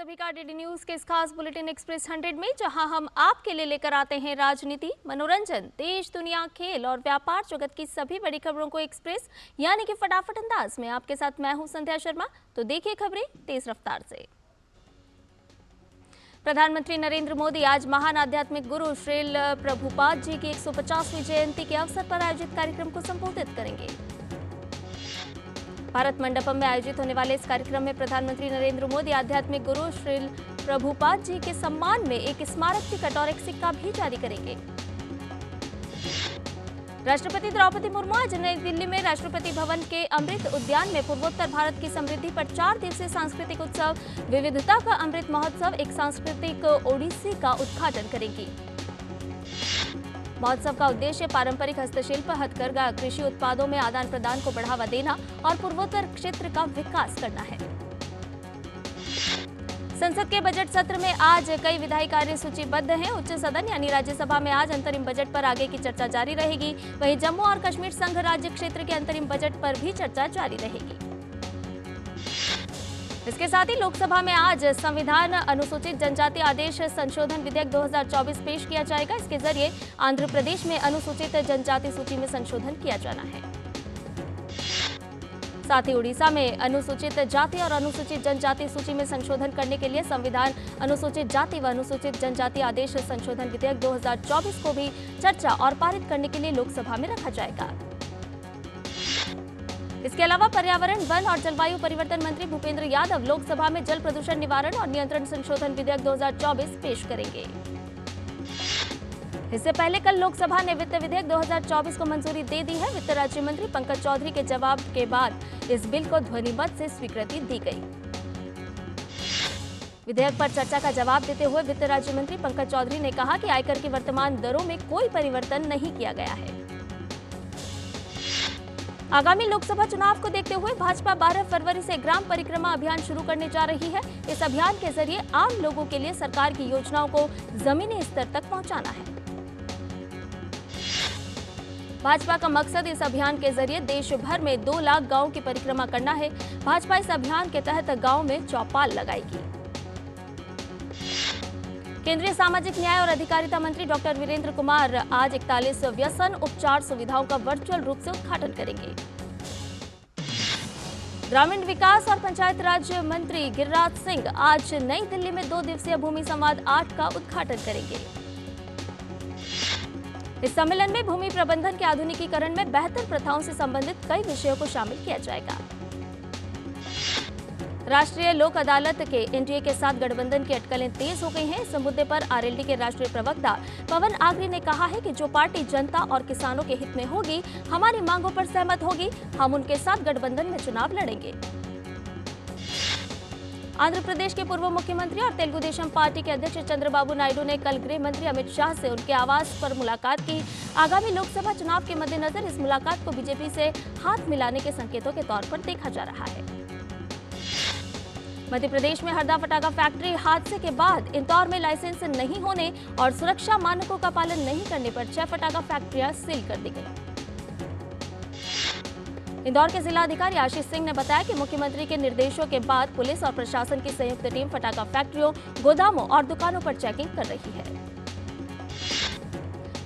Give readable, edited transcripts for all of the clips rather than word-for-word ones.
सभी का DD news के इस खास बुलेटिन एक्सप्रेस 100 में, जहां हम आपके लिए लेकर आते हैं राजनीति, मनोरंजन, देश दुनिया, खेल और व्यापार जगत की सभी बड़ी खबरों को एक्सप्रेस यानी कि फटाफट अंदाज में। आपके साथ मैं हूं संध्या शर्मा। तो देखिए खबरें तेज रफ्तार से। प्रधानमंत्री नरेंद्र मोदी आज महान आध्यात्मिक गुरु श्रील प्रभुपाद जी की 150वीं जयंती के अवसर पर आयोजित कार्यक्रम को संबोधित करेंगे। भारत मंडपम में आयोजित होने वाले इस कार्यक्रम में प्रधानमंत्री नरेंद्र मोदी आध्यात्मिक गुरु श्रील प्रभुपाद जी के सम्मान में एक स्मारक टिकट और एक सिक्का भी जारी करेंगे। राष्ट्रपति द्रौपदी मुर्मू आज नई दिल्ली में राष्ट्रपति भवन के अमृत उद्यान में पूर्वोत्तर भारत की समृद्धि पर 4 दिवसीय सांस्कृतिक उत्सव विविधता का अमृत महोत्सव एक सांस्कृतिक ओडिसी का उद्घाटन करेंगी। महोत्सव का उद्देश्य पारंपरिक हस्तशिल्प, हथकरघा, कृषि उत्पादों में आदान प्रदान को बढ़ावा देना और पूर्वोत्तर क्षेत्र का विकास करना है। संसद के बजट सत्र में आज कई विधायी कार्य सूचीबद्ध हैं। उच्च सदन यानी राज्यसभा में आज अंतरिम बजट पर आगे की चर्चा जारी रहेगी। वहीं जम्मू और कश्मीर संघ राज्य क्षेत्र के अंतरिम बजट पर भी चर्चा जारी रहेगी। इसके साथ ही लोकसभा में आज संविधान अनुसूचित जनजाति आदेश संशोधन विधेयक 2024 पेश किया जाएगा। इसके जरिए आंध्र प्रदेश में अनुसूचित जनजाति सूची में संशोधन किया जाना है। साथ ही उड़ीसा में अनुसूचित जाति और अनुसूचित जनजाति सूची में संशोधन करने के लिए संविधान अनुसूचित जाति व अनुसूचित जनजाति आदेश संशोधन विधेयक 2024 को भी चर्चा और पारित करने के लिए लोकसभा में रखा जाएगा। इसके अलावा पर्यावरण, वन और जलवायु परिवर्तन मंत्री भूपेंद्र यादव लोकसभा में जल प्रदूषण निवारण और नियंत्रण संशोधन विधेयक 2024 पेश करेंगे। इससे पहले कल लोकसभा ने वित्त विधेयक 2024 को मंजूरी दे दी है। वित्त राज्य मंत्री पंकज चौधरी के जवाब के बाद इस बिल को ध्वनिमत से स्वीकृति दी गई। विधेयक पर चर्चा का जवाब देते हुए वित्त राज्य मंत्री पंकज चौधरी ने कहा कि आयकर की वर्तमान दरों में कोई परिवर्तन नहीं किया गया है। आगामी लोकसभा चुनाव को देखते हुए भाजपा 12 फरवरी से ग्राम परिक्रमा अभियान शुरू करने जा रही है। इस अभियान के जरिए आम लोगों के लिए सरकार की योजनाओं को जमीनी स्तर तक पहुंचाना है। भाजपा का मकसद इस अभियान के जरिए देश भर में 2 लाख गांवों की परिक्रमा करना है। भाजपा इस अभियान के तहत गांव में चौपाल लगाएगी। केंद्रीय सामाजिक न्याय और अधिकारिता मंत्री डॉक्टर वीरेंद्र कुमार आज 41 व्यसन उपचार सुविधाओं का वर्चुअल रूप से उद्घाटन करेंगे। ग्रामीण विकास और पंचायत राज मंत्री गिरिराज सिंह आज नई दिल्ली में 2 दिवसीय भूमि संवाद 8 का उद्घाटन करेंगे। इस सम्मेलन में भूमि प्रबंधन के आधुनिकीकरण में बेहतर प्रथाओं से संबंधित कई विषयों को शामिल किया जाएगा। राष्ट्रीय लोक अदालत के एनडीए के साथ गठबंधन की अटकलें तेज हो गई हैं। इस मुद्दे पर आरएलडी के राष्ट्रीय प्रवक्ता पवन आगरी ने कहा है कि जो पार्टी जनता और किसानों के हित में होगी, हमारी मांगों पर सहमत होगी, हम उनके साथ गठबंधन में चुनाव लड़ेंगे। आंध्र प्रदेश के पूर्व मुख्यमंत्री और तेलुगु देशम पार्टी के अध्यक्ष चंद्रबाबू नायडू ने कल गृह मंत्री अमित शाह से उनके आवास पर मुलाकात की। आगामी लोकसभा चुनाव के मद्देनजर इस मुलाकात को बीजेपी से हाथ मिलाने के संकेतों के तौर पर देखा जा रहा है। मध्य प्रदेश में हरदा फटाखा फैक्ट्री हादसे के बाद इंदौर में लाइसेंस नहीं होने और सुरक्षा मानकों का पालन नहीं करने पर 6 फटाखा फैक्ट्रियां सील कर दी गई। इंदौर के जिलाधिकारी आशीष सिंह ने बताया कि मुख्यमंत्री के निर्देशों के बाद पुलिस और प्रशासन की संयुक्त टीम फटाखा फैक्ट्रियों, गोदामों और दुकानों पर चेकिंग कर रही है।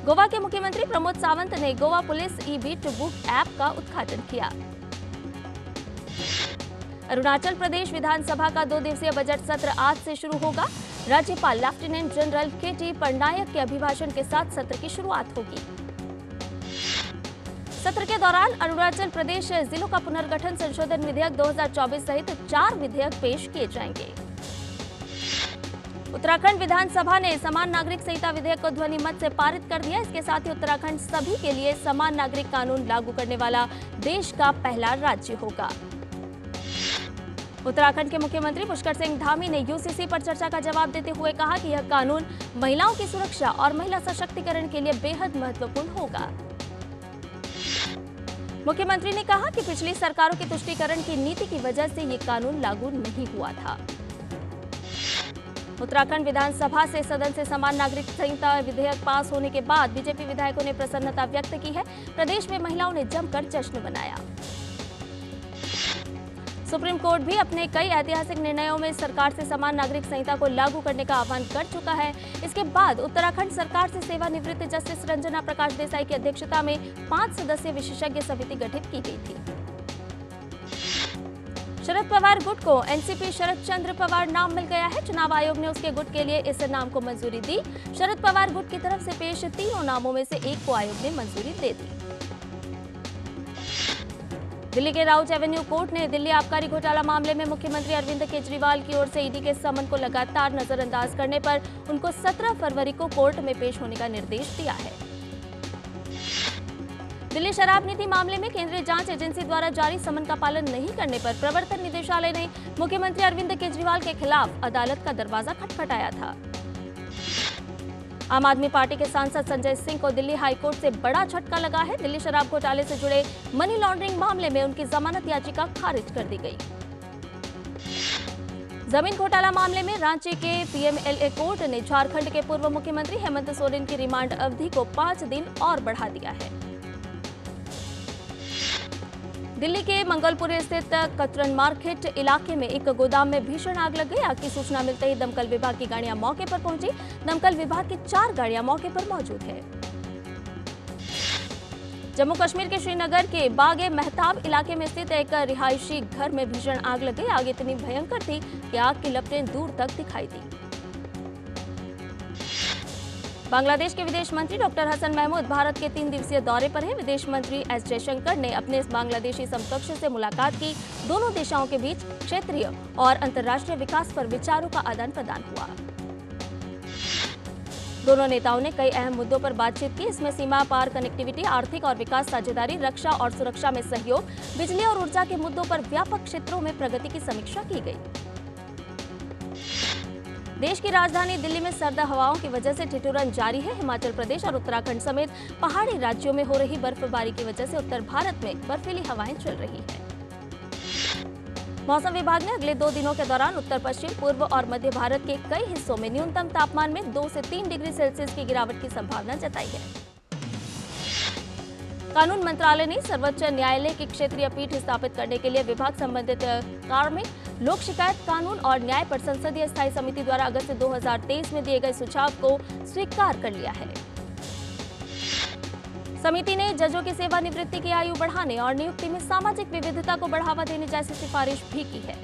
गोवा के मुख्यमंत्री प्रमोद सावंत ने गोवा पुलिस ई-बीट बुक ऐप का उद्घाटन किया। अरुणाचल प्रदेश विधानसभा का 2 दिवसीय बजट सत्र आज से शुरू होगा। राज्यपाल लेफ्टिनेंट जनरल केटी पटनायक के अभिभाषण के साथ सत्र की शुरुआत होगी। सत्र के दौरान अरुणाचल प्रदेश जिलों का पुनर्गठन संशोधन विधेयक 2024 सहित 4 विधेयक पेश किए जाएंगे। उत्तराखंड विधानसभा ने समान नागरिक संहिता विधेयक को ध्वनिमत से पारित कर दिया। इसके साथ ही उत्तराखंड सभी के लिए समान नागरिक कानून लागू करने वाला देश का पहला राज्य होगा। उत्तराखंड के मुख्यमंत्री पुष्कर सिंह धामी ने यूसीसी पर चर्चा का जवाब देते हुए कहा कि यह कानून महिलाओं की सुरक्षा और महिला सशक्तिकरण के लिए बेहद महत्वपूर्ण होगा। मुख्यमंत्री ने कहा कि पिछली सरकारों की तुष्टीकरण की नीति की वजह से ये कानून लागू नहीं हुआ था। उत्तराखंड विधानसभा से सदन से समान नागरिक संहिता विधेयक पास होने के बाद बीजेपी विधायकों ने प्रसन्नता व्यक्त की है। प्रदेश में महिलाओं ने जमकर जश्न मनाया। सुप्रीम कोर्ट भी अपने कई ऐतिहासिक निर्णयों में सरकार से समान नागरिक संहिता को लागू करने का आह्वान कर चुका है। इसके बाद उत्तराखंड सरकार से सेवानिवृत्त जस्टिस रंजना प्रकाश देसाई की अध्यक्षता में 5 सदस्यीय विशेषज्ञ समिति गठित की गई थी। शरद पवार गुट को एनसीपी शरद चंद्र पवार नाम मिल गया है। चुनाव आयोग ने उसके गुट के लिए इस नाम को मंजूरी दी। शरद पवार गुट की तरफ से पेश तीनों नामों में से एक को आयोग ने मंजूरी दे दी। दिल्ली के राउज एवेन्यू कोर्ट ने दिल्ली आबकारी घोटाला मामले में मुख्यमंत्री अरविंद केजरीवाल की ओर से ईडी के समन को लगातार नजरअंदाज करने पर उनको 17 फरवरी को कोर्ट में पेश होने का निर्देश दिया है। दिल्ली शराब नीति मामले में केंद्रीय जांच एजेंसी द्वारा जारी समन का पालन नहीं करने पर प्रवर्तन निदेशालय ने मुख्यमंत्री अरविंद केजरीवाल के खिलाफ अदालत का दरवाजा खटखटाया था। आम आदमी पार्टी के सांसद संजय सिंह को दिल्ली हाईकोर्ट से बड़ा झटका लगा है। दिल्ली शराब घोटाले से जुड़े मनी लॉन्ड्रिंग मामले में उनकी जमानत याचिका खारिज कर दी गई। जमीन घोटाला मामले में रांची के पीएमएलए कोर्ट ने झारखंड के पूर्व मुख्यमंत्री हेमंत सोरेन की रिमांड अवधि को 5 दिन और बढ़ा दिया है। दिल्ली के मंगलपुर स्थित कतरन मार्केट इलाके में एक गोदाम में भीषण आग लग गई। आग की सूचना मिलते ही दमकल विभाग की गाड़ियां मौके पर पहुंची। दमकल विभाग की 4 गाड़ियां मौके पर मौजूद है। जम्मू कश्मीर के श्रीनगर के बागे मेहताब इलाके में स्थित एक रिहायशी घर में भीषण आग लग गई। आग इतनी भयंकर थी कि आग की लपटें दूर तक दिखाई दी। बांग्लादेश के विदेश मंत्री डॉक्टर हसन महमूद भारत के 3 दिवसीय दौरे पर हैं। विदेश मंत्री एस जयशंकर ने अपने बांग्लादेशी समकक्ष से मुलाकात की। दोनों देशों के बीच क्षेत्रीय और अंतर्राष्ट्रीय विकास पर विचारों का आदान प्रदान हुआ। दोनों नेताओं ने कई अहम मुद्दों पर बातचीत की। इसमें सीमा पार कनेक्टिविटी, आर्थिक और विकास साझेदारी, रक्षा और सुरक्षा में सहयोग, बिजली और ऊर्जा के मुद्दों पर व्यापक क्षेत्रों में प्रगति की समीक्षा की गई। देश की राजधानी दिल्ली में सर्द हवाओं की वजह से ठिठुरन जारी है। हिमाचल प्रदेश और उत्तराखंड समेत पहाड़ी राज्यों में हो रही बर्फबारी की वजह से उत्तर भारत में बर्फीली हवाएं चल रही हैं। मौसम विभाग ने अगले 2 दिनों के दौरान उत्तर पश्चिम, पूर्व और मध्य भारत के कई हिस्सों में न्यूनतम तापमान में 2 से 3 डिग्री सेल्सियस की गिरावट की संभावना जताई है। कानून मंत्रालय ने सर्वोच्च न्यायालय की क्षेत्रीय पीठ स्थापित करने के लिए विभाग संबंधित कार्मिक, लोक शिकायत, कानून और न्याय पर संसदीय स्थायी समिति द्वारा अगस्त 2023 में दिए गए सुझाव को स्वीकार कर लिया है। समिति ने जजों की सेवानिवृत्ति की आयु बढ़ाने और नियुक्ति में सामाजिक विविधता को बढ़ावा देने जैसी सिफारिश भी की है।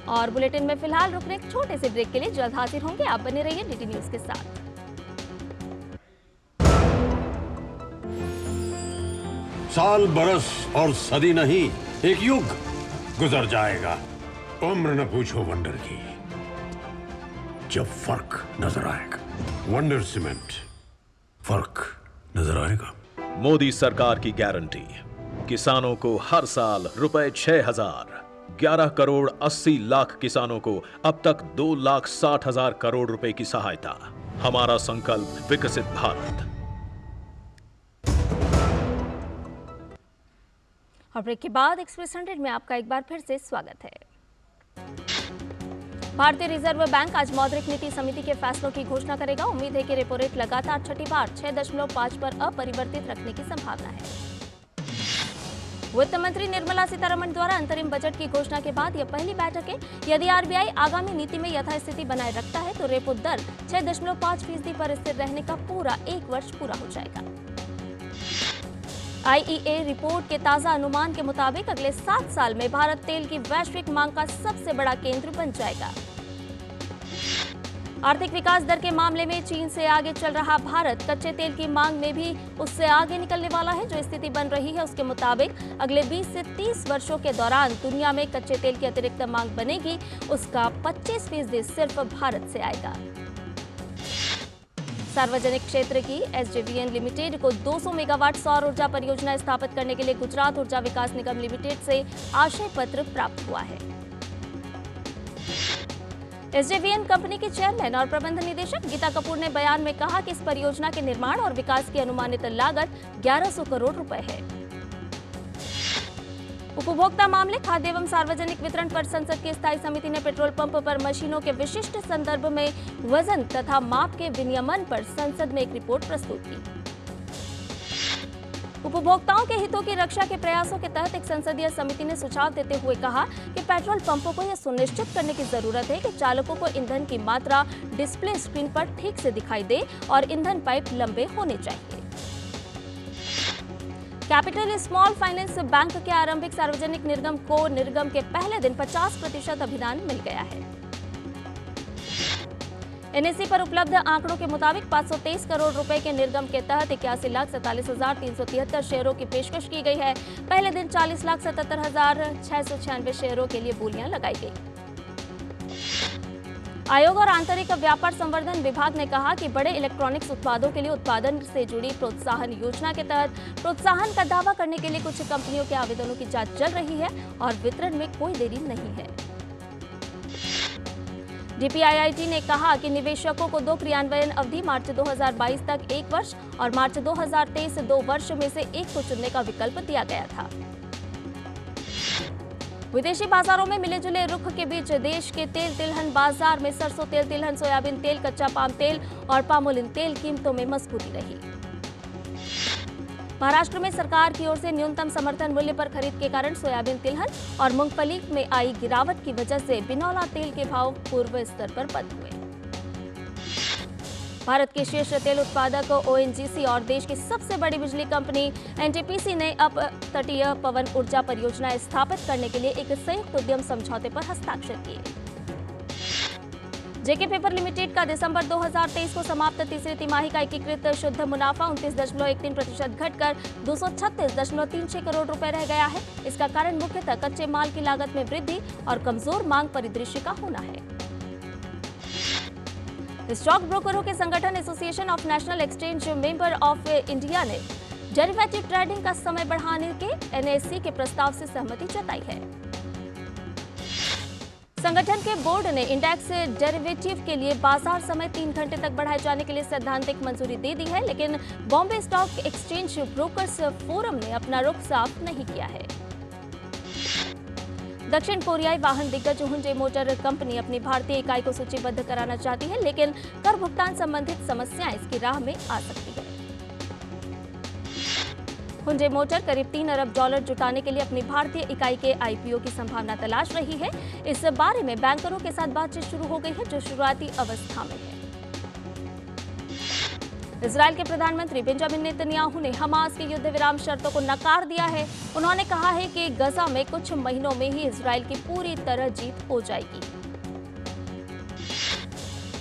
और बुलेटिन में फिलहाल रुकने एक छोटे से ब्रेक के लिए जल्द हाजिर होंगे। आप बने रहिए डीडी न्यूज के साथ। साल, बरस और सदी नहीं, एक युग गुजर जाएगा। उम्र न पूछो वंडर की, जब फर्क नजर आएगा। वंडर सीमेंट, फर्क नजर आएगा। मोदी सरकार की गारंटी, किसानों को हर साल रुपए 6,000, 11 करोड़ 80 लाख किसानों को अब तक 2,60,000 करोड़ रुपए की सहायता। हमारा संकल्प विकसित भारत। और ब्रेक के बाद एक्सप्रेस 100 में आपका एक बार फिर से स्वागत है। भारतीय रिजर्व बैंक आज मौद्रिक नीति समिति के फैसलों की घोषणा करेगा। उम्मीद है कि रेपो रेट लगातार छठी बार 6.5 पर अपरिवर्तित रखने की संभावना है। वित्त मंत्री निर्मला सीतारमण द्वारा अंतरिम बजट की घोषणा के बाद यह पहली बैठक है। यदि आरबीआई आगामी नीति में यथास्थिति बनाए रखता है तो रेपो दर 6.5% पर स्थिर रहने का पूरा 1 वर्ष पूरा हो जाएगा। आईईए रिपोर्ट के ताजा अनुमान के मुताबिक अगले 7 साल में भारत तेल की वैश्विक मांग का सबसे बड़ा केंद्र बन जाएगा। आर्थिक विकास दर के मामले में चीन से आगे चल रहा भारत कच्चे तेल की मांग में भी उससे आगे निकलने वाला है। जो स्थिति बन रही है उसके मुताबिक अगले 20 से 30 वर्षों के दौरान दुनिया में कच्चे तेल की अतिरिक्त मांग बनेगी। उसका 25% सिर्फ भारत से आएगा। सार्वजनिक क्षेत्र की एसजेवीएन लिमिटेड को 200 मेगावाट सौर ऊर्जा परियोजना स्थापित करने के लिए गुजरात ऊर्जा विकास निगम लिमिटेड से आशय पत्र प्राप्त हुआ है। एसजेवीएन कंपनी के चेयरमैन और प्रबंध निदेशक गीता कपूर ने बयान में कहा कि इस परियोजना के निर्माण और विकास की अनुमानित लागत 1100 करोड़ रुपए है। उपभोक्ता मामले, खाद्य एवं सार्वजनिक वितरण पर संसद की स्थायी समिति ने पेट्रोल पंप पर मशीनों के विशिष्ट संदर्भ में वजन तथा माप के विनियमन पर संसद में एक रिपोर्ट प्रस्तुत की। उपभोक्ताओं के हितों की रक्षा के प्रयासों के तहत एक संसदीय समिति ने सुझाव देते हुए कहा कि पेट्रोल पंपों को यह सुनिश्चित करने की जरूरत है कि चालकों को ईंधन की मात्रा डिस्प्ले स्क्रीन पर ठीक से दिखाई दे और ईंधन पाइप लंबे होने चाहिए। कैपिटल स्मॉल फाइनेंस बैंक के आरंभिक सार्वजनिक निर्गम को निर्गम के पहले दिन 50% अभिदान मिल गया है। एनएसई पर उपलब्ध आंकड़ों के मुताबिक 523 करोड़ रुपए के निर्गम के तहत 81,47,373 शेयरों की पेशकश की गई है। पहले दिन 40,77,696 शेयरों के लिए बोलियां लगाई गई। आयोग और आंतरिक व्यापार संवर्धन विभाग ने कहा कि बड़े इलेक्ट्रॉनिक्स उत्पादों के लिए उत्पादन से जुड़ी प्रोत्साहन योजना के तहत प्रोत्साहन का दावा करने के लिए कुछ कंपनियों के आवेदनों की जांच चल रही है और वितरण में कोई देरी नहीं है। डीपीआईआईटी ने कहा कि निवेशकों को 2 क्रियान्वयन अवधि मार्च 2022 तक 1 वर्ष और मार्च 2023 2 वर्ष में से एक को चुनने का विकल्प दिया गया था। विदेशी बाजारों में मिले जुले रुख के बीच देश के तेल तिलहन बाजार में सरसों तेल, तिलहन, सोयाबीन तेल, कच्चा पाम तेल और पामोलिन तेल कीमतों में मजबूती रही। महाराष्ट्र में सरकार की ओर से न्यूनतम समर्थन मूल्य पर खरीद के कारण सोयाबीन तिलहन और मूंगफली में आई गिरावट की वजह से बिनौला तेल के भाव पूर्व स्तर पर बंद हुए। भारत के शीर्ष तेल उत्पादक ओएनजीसी और देश की सबसे बड़ी बिजली कंपनी एनटीपीसी ने अप तटीय पवन ऊर्जा परियोजना स्थापित करने के लिए एक संयुक्त उद्यम समझौते पर हस्ताक्षर किए। जेके पेपर लिमिटेड का दिसंबर 2023 को समाप्त तीसरी तिमाही का एकीकृत शुद्ध मुनाफा 29.13% घटकर 236.36 करोड़ रुपए रह गया है। इसका कारण मुख्यतः कच्चे माल की लागत में वृद्धि और कमजोर मांग परिदृश्य का होना है। स्टॉक ब्रोकरों के संगठन association of national exchange member of India ने डेरिवेटिव ट्रेडिंग का समय बढ़ाने के एनएसई के प्रस्ताव से सहमति जताई है। संगठन के बोर्ड ने इंडेक्स डेरिवेटिव के लिए बाजार समय 3 घंटे तक बढ़ाए जाने के लिए सैद्धांतिक मंजूरी दे दी है, लेकिन Bombay stock exchange brokers forum ने अपना रुख साफ नहीं किया है। दक्षिण कोरियाई वाहन दिग्गज हुंडई मोटर कंपनी अपनी भारतीय इकाई को सूचीबद्ध कराना चाहती है, लेकिन कर भुगतान संबंधित समस्याएं इसकी राह में आ सकती है। हुंडई मोटर करीब $3 अरब जुटाने के लिए अपनी भारतीय इकाई के आईपीओ की संभावना तलाश रही है। इस बारे में बैंकरों के साथ बातचीत शुरू हो गई है, जो शुरुआती अवस्था में है। इजरायल के प्रधानमंत्री बेंजामिन नेतन्याहू ने हमास के युद्ध विराम शर्तों को नकार दिया है। उन्होंने कहा है कि गजा में कुछ महीनों में ही इजरायल की पूरी तरह जीत हो जाएगी।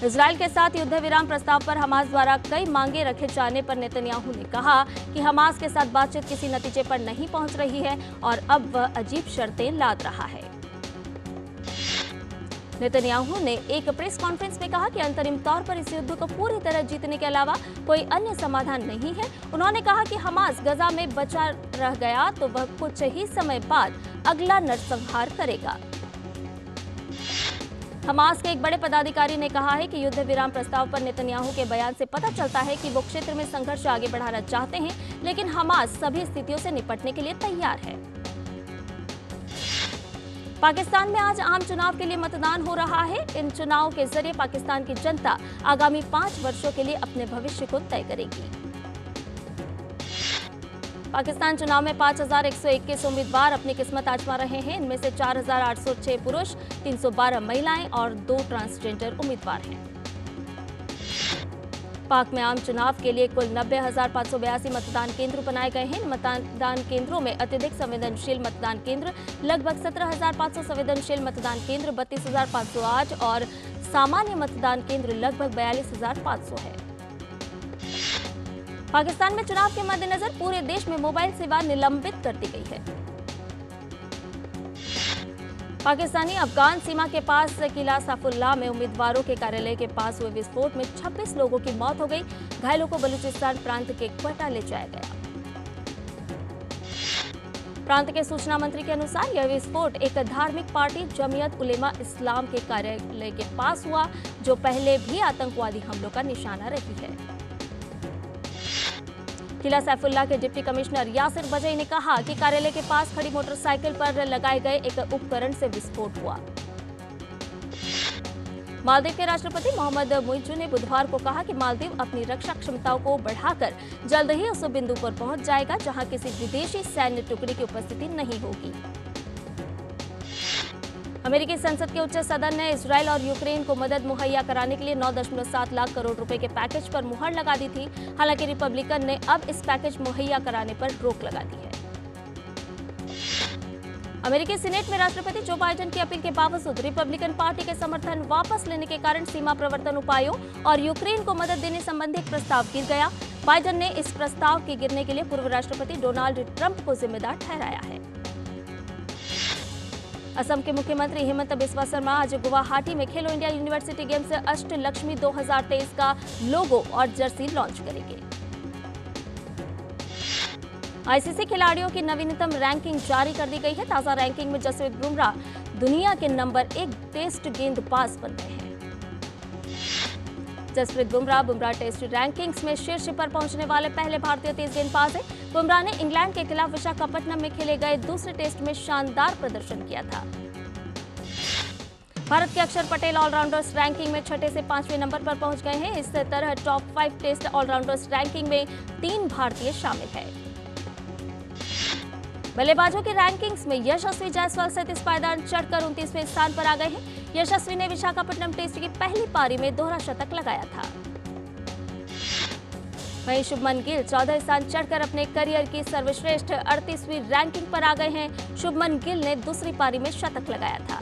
इजरायल के साथ युद्ध विराम प्रस्ताव पर हमास द्वारा कई मांगे रखे जाने पर नेतन्याहू ने कहा कि हमास के साथ बातचीत किसी नतीजे पर नहीं पहुंच रही है और अब वह अजीब शर्तें लाद रहा है। नेतन्याहू ने एक प्रेस कॉन्फ्रेंस में कहा कि अंतरिम तौर पर इस युद्ध को पूरी तरह जीतने के अलावा कोई अन्य समाधान नहीं है। उन्होंने कहा कि हमास गजा में बचा रह गया तो वह कुछ ही समय बाद अगला नरसंहार करेगा। हमास के एक बड़े पदाधिकारी ने कहा है कि युद्ध विराम प्रस्ताव पर नेतन्याहू के बयान से पता चलता है कि वो क्षेत्र में संघर्ष आगे बढ़ाना चाहते हैं, लेकिन हमास सभी स्थितियों से निपटने के लिए तैयार है। पाकिस्तान में आज आम चुनाव के लिए मतदान हो रहा है। इन चुनावों के जरिए पाकिस्तान की जनता आगामी 5 वर्षों के लिए अपने भविष्य को तय करेगी। पाकिस्तान चुनाव में 5,121 उम्मीदवार अपनी किस्मत आजमा रहे हैं। इनमें से 4,806 पुरुष, 312 महिलाएं और 2 ट्रांसजेंडर उम्मीदवार हैं। पाक में आम चुनाव के लिए कुल 90,582 मतदान केंद्र बनाए गए हैं। मतदान केंद्रों में अत्यधिक संवेदनशील मतदान केंद्र लगभग 17,500 संवेदनशील मतदान केंद्र 32,508 और सामान्य मतदान केंद्र लगभग 42,500 है। पाकिस्तान में चुनाव के मद्देनजर पूरे देश में मोबाइल सेवा निलंबित कर दी गई है। पाकिस्तानी अफगान सीमा के पास किला सैफुल्लाह में उम्मीदवारों के कार्यालय के पास हुए विस्फोट में 26 लोगों की मौत हो गई। घायलों को बलूचिस्तान प्रांत के क्वेटा ले जाया गया। प्रांत के सूचना मंत्री के अनुसार यह विस्फोट एक धार्मिक पार्टी जमीयत उलेमा इस्लाम के कार्यालय के पास हुआ, जो पहले भी आतंकवादी हमलों का निशाना रही है। किला सैफुल्लाह के डिप्टी कमिश्नर यासिर बजई ने कहा कि कार्यालय के पास खड़ी मोटरसाइकिल पर लगाए गए एक उपकरण से विस्फोट हुआ। मालदीव के राष्ट्रपति मोहम्मद मुइज्जू ने बुधवार को कहा कि मालदीव अपनी रक्षा क्षमताओं को बढ़ाकर जल्द ही उस बिंदु पर पहुंच जाएगा जहां किसी विदेशी सैन्य टुकड़ी की उपस्थिति नहीं होगी। अमेरिकी संसद के उच्च सदन ने इजरायल और यूक्रेन को मदद मुहैया कराने के लिए 9.7 लाख करोड़ रुपए के पैकेज पर मुहर लगा दी थी। हालांकि रिपब्लिकन ने अब इस पैकेज मुहैया कराने पर रोक लगा दी है। अमेरिकी सीनेट में राष्ट्रपति जो बाइडेन की अपील के बावजूद रिपब्लिकन पार्टी के समर्थन वापस लेने के कारण सीमा प्रवर्तन उपायों और यूक्रेन को मदद देने संबंधी एक प्रस्ताव गिर गया। बाइडेन ने इस प्रस्ताव के गिरने के लिए पूर्व राष्ट्रपति डोनाल्ड ट्रंप को जिम्मेदार ठहराया है। असम के मुख्यमंत्री हिमंत बिस्वा शर्मा आज गुवाहाटी में खेलो इंडिया यूनिवर्सिटी गेम्स अष्टलक्ष्मी 2023 का लोगो और जर्सी लॉन्च करेंगे। आईसीसी खिलाड़ियों की नवीनतम रैंकिंग जारी कर दी गई है। ताजा रैंकिंग में जसप्रीत बुमराह दुनिया के नंबर 1 टेस्ट गेंदबाज बन गए हैं। जसप्रीत बुमराह टेस्ट रैंकिंग्स में शीर्ष पर पहुंचने वाले पहले भारतीय तेज गेंदबाज हैं। बुमराह ने इंग्लैंड के खिलाफ विशाखापट्टनम में खेले गए दूसरे टेस्ट में शानदार प्रदर्शन किया था। भारत के अक्षर पटेल ऑलराउंडर्स रैंकिंग में 6 से 5वें नंबर पर पहुंच गए हैं। इस तरह टॉप 5 टेस्ट ऑलराउंडर्स रैंकिंग में 3 भारतीय शामिल हैं। बल्लेबाजों की रैंकिंग्स में यशस्वी जायसवाल सतीश पायदान चढ़कर 29वें स्थान पर आ गए हैं। यशस्वी ने विशाखापट्टनम टेस्ट की पहली पारी में दोहरा शतक लगाया था। वहीं शुभमन गिल 14 स्थान चढ़कर अपने करियर की सर्वश्रेष्ठ 38वीं रैंकिंग पर आ गए हैं। शुभमन गिल ने दूसरी पारी में शतक लगाया था।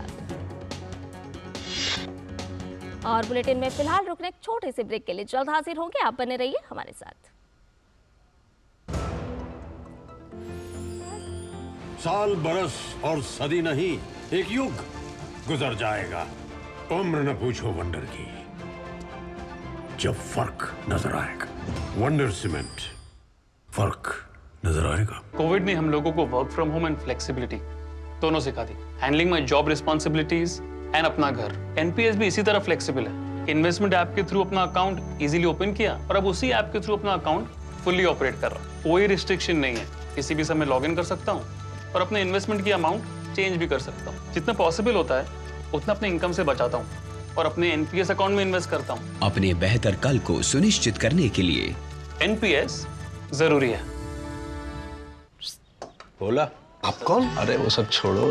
और बुलेटिन में फिलहाल रुकने एक छोटे से ब्रेक के लिए जल्द हाजिर होंगे। आप बने रहिए हमारे साथ। साल बरस और सदी नहीं, एक युग गुजर जाएगा। उम्र न पूछो वंडर की, जब फर्क नजर आएगा। वंडर सीमेंट, फर्क नजर आएगा। कोविड ने हम लोगों को work from home and flexibility दोनों सिखा दी। Handling my job responsibilities and अपना घर। एनपीएस भी इसी तरह फ्लेक्सिबल है। इन्वेस्टमेंट ऐप के थ्रू अपना अकाउंट इजीली ओपन किया और अब उसी ऐप के थ्रू अपना अकाउंट फुल्ली ऑपरेट कर रहा। कोई रिस्ट्रिक्शन नहीं है, किसी भी समय लॉग इन कर सकता हूँ और अपने इन्वेस्टमेंट की अमाउंट चेंज भी कर सकता हूँ। जितना पॉसिबल होता है उतना अपने इनकम से बचाता हूँ और अपने एनपीएस अकाउंट में इन्वेस्ट करता हूँ। अपने बेहतर कल को सुनिश्चित करने के लिए एनपीएस जरूरी है। बोला आप कौन? अरे वो सब छोड़ो,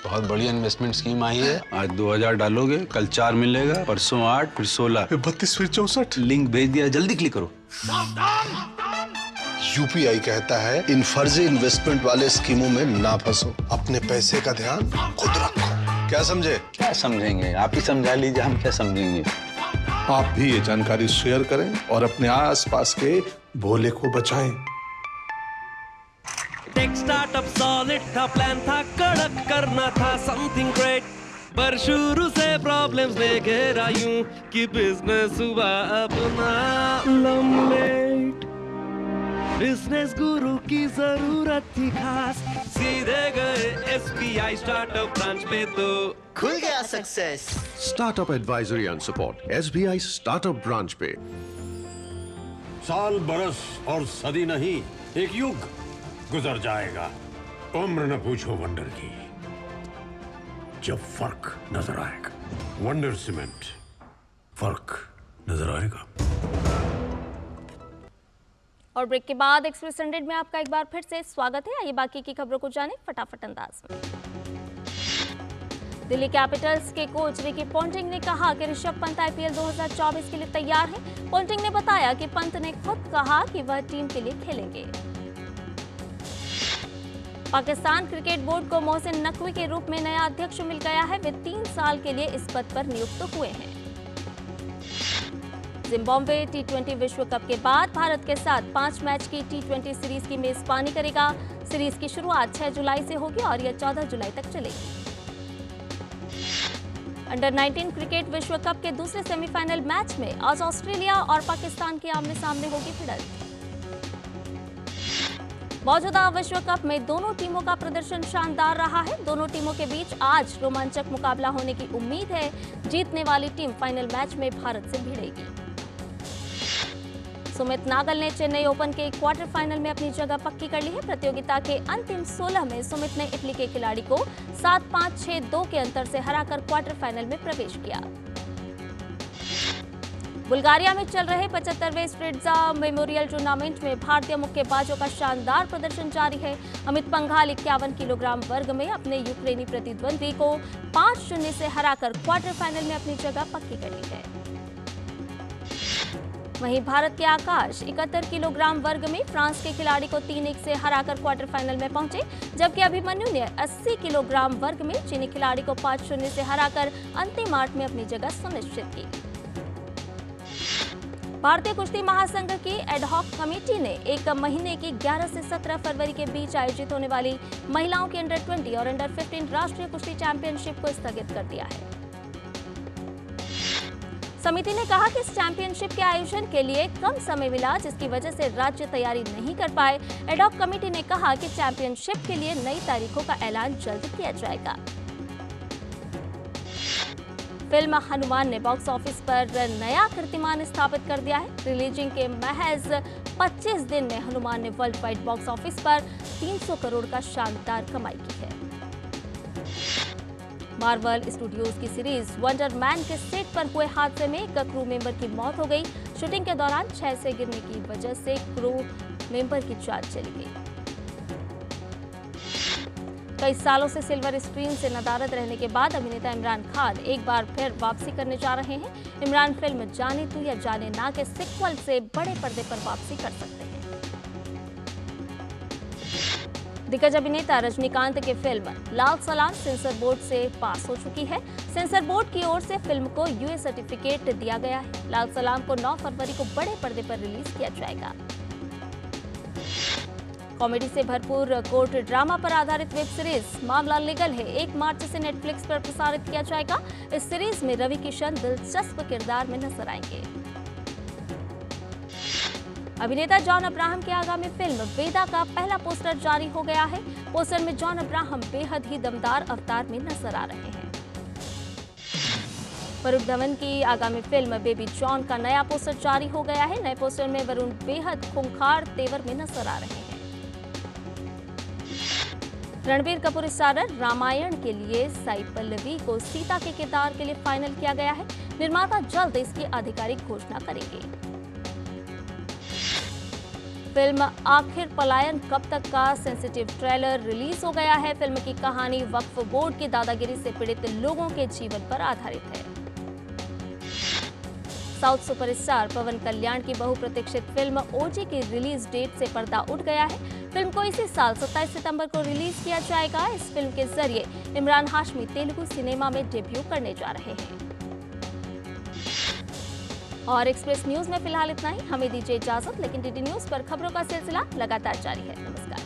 बहुत बढ़िया इन्वेस्टमेंट स्कीम आई है। आज 2000 डालोगे, कल 4 मिलेगा, परसों 8, फिर 16, 32 फिर 64। लिंक भेज दिया, जल्दी क्लिक करो। यूपीआई कहता है इन फर्जी इन्वेस्टमेंट वाले स्कीमों में ना फंसो, अपने पैसे का ध्यान खुद रखो। क्या समझे? क्या समझेंगे, आप ही समझा लीजिए, हम क्या समझेंगे। आप भी ये जानकारी शेयर करें और अपने आसपास के भोले को बचाएं। टेक स्टार्टअप सॉलिड था, प्लान था कड़क, करना था समथिंग ग्रेट, पर शुरू से प्रॉब्लम्स ने घेरा यूं कि बिजनेस हुआ अपना लम्बेट। बिजनेस गुरु की जरूरत थी खास, सीधे गए एसबीआई स्टार्टअप ब्रांच पे तो खुल गया success. Startup advisory and support SBI startup branch पे। साल बरस और सदी नहीं, एक युग गुजर जाएगा। उम्र न पूछो वंडर की, जब फर्क नजर आएगा। वंडर सीमेंट, फर्क नजर आएगा। और ब्रेक के बाद एक्सप्रेस 100 में आपका एक बार फिर से स्वागत है। आइए बाकी की खबरों को जानें फटाफट अंदाज में। दिल्ली कैपिटल्स के कोच रिकी पोंटिंग ने कहा कि ऋषभ पंत आईपीएल 2024 के लिए तैयार हैं। पोंटिंग ने बताया कि पंत ने खुद कहा कि वह टीम के लिए खेलेंगे। पाकिस्तान क्रिकेट बोर्ड को मोहसिन नकवी के रूप में नया अध्यक्ष मिल गया है। वे 3 साल के लिए इस पद पर नियुक्त हुए हैं। जिम्बाब्वे टी20 विश्व कप के बाद भारत के साथ 5 मैच की टी20 सीरीज की मेजबानी करेगा। सीरीज की शुरुआत 6 जुलाई से होगी और यह 14 जुलाई तक चलेगी। अंडर 19 क्रिकेट विश्व कप के दूसरे सेमीफाइनल मैच में आज ऑस्ट्रेलिया और पाकिस्तान के आमने सामने होगी भिड़ंत। मौजूदा विश्व कप में दोनों टीमों का प्रदर्शन शानदार रहा है। दोनों टीमों के बीच आज रोमांचक मुकाबला होने की उम्मीद है। जीतने वाली टीम फाइनल मैच में भारत से भिड़ेगी। सुमित नागल ने चेन्नई ओपन के क्वार्टर फाइनल में अपनी जगह पक्की कर ली है। प्रतियोगिता के अंतिम 16 में सुमित ने इटली के खिलाड़ी को 7-5, 6-2 के अंतर से हराकर क्वार्टर फाइनल में प्रवेश किया। बुल्गारिया में चल रहे 75वें स्ट्रेट्जा मेमोरियल टूर्नामेंट में भारतीय मुक्केबाजों का शानदार प्रदर्शन जारी है। अमित पंघाल 51 किलोग्राम वर्ग में अपने यूक्रेनी प्रतिद्वंदी को 5-0 से हराकर क्वार्टर फाइनल में अपनी जगह पक्की कर ली है। वहीं भारत के आकाश 71 किलोग्राम वर्ग में फ्रांस के खिलाड़ी को 3-1 से हराकर क्वार्टर फाइनल में पहुंचे, जबकि अभिमन्यु ने 80 किलोग्राम वर्ग में चीनी खिलाड़ी को 5-0 से हराकर अंतिम 8 में अपनी जगह सुनिश्चित की। भारतीय कुश्ती महासंघ की एडहॉक कमेटी ने 1 महीने की 11 से 17 फरवरी के बीच आयोजित होने वाली महिलाओं की अंडर 20 और अंडर 15 राष्ट्रीय कुश्ती चैंपियनशिप को स्थगित कर दिया है। समिति ने कहा कि इस चैंपियनशिप के आयोजन के लिए कम समय मिला, जिसकी वजह से राज्य तैयारी नहीं कर पाए। एडहॉक कमेटी ने कहा कि चैंपियनशिप के लिए नई तारीखों का ऐलान जल्द किया जाएगा। फिल्म हनुमान ने बॉक्स ऑफिस पर नया कीर्तिमान स्थापित कर दिया है। रिलीजिंग के महज 25 दिन में हनुमान ने वर्ल्ड वाइड बॉक्स ऑफिस पर 300 करोड़ का शानदार कमाई की है। मार्वल स्टूडियोज की सीरीज वंडर मैन के सेट पर हुए हादसे में एक क्रू मेंबर की मौत हो गई। शूटिंग के दौरान 6 से गिरने की वजह से क्रू मेंबर की जान चली गई। कई सालों से सिल्वर स्क्रीन से नदारद रहने के बाद अभिनेता इमरान खान एक बार फिर वापसी करने जा रहे हैं। इमरान फिल्म जाने तू या जाने ना के सीक्वल से बड़े पर्दे पर वापसी कर सकते हैं। दिग्गज अभिनेता रजनीकांत की फिल्म लाल सलाम सेंसर बोर्ड से पास हो चुकी है। सेंसर बोर्ड की ओर से फिल्म को यूए सर्टिफिकेट दिया गया है। लाल सलाम को 9 फरवरी को बड़े पर्दे पर रिलीज किया जाएगा। कॉमेडी से भरपूर कोर्ट ड्रामा पर आधारित वेब सीरीज मामला लीगल है 1 मार्च से नेटफ्लिक्स पर प्रसारित किया जाएगा। इस सीरीज में रवि किशन दिलचस्प किरदार में नजर आएंगे। अभिनेता जॉन अब्राहम की आगामी फिल्म वेदा का पहला पोस्टर जारी हो गया है। पोस्टर में जॉन अब्राहम बेहद ही दमदार अवतार में नजर आ रहे हैं। वरुण धवन की आगामी फिल्म बेबी जॉन का नया पोस्टर जारी हो गया है। नए पोस्टर में वरुण बेहद खूंखार तेवर में नजर आ रहे हैं। रणबीर कपूर स्टारर रामायण के लिए साई पल्लवी को सीता के किरदार के लिए फाइनल किया गया है। निर्माता जल्द इसकी आधिकारिक घोषणा करेंगे। फिल्म आखिर पलायन कब तक का सेंसिटिव ट्रेलर रिलीज हो गया है। फिल्म की कहानी वक्फ बोर्ड की दादागिरी से पीड़ित लोगों के जीवन पर आधारित है। साउथ सुपरस्टार पवन कल्याण की बहुप्रतीक्षित फिल्म ओजी की रिलीज डेट से पर्दा उठ गया है। फिल्म को इसी साल 27 सितंबर को रिलीज किया जाएगा। इस फिल्म के जरिए इमरान हाशमी तेलुगु सिनेमा में डेब्यू करने जा रहे हैं। और एक्सप्रेस न्यूज में फिलहाल इतना ही। हमें दीजिए इजाजत, लेकिन डीडी न्यूज पर खबरों का सिलसिला लगातार जारी है। नमस्कार।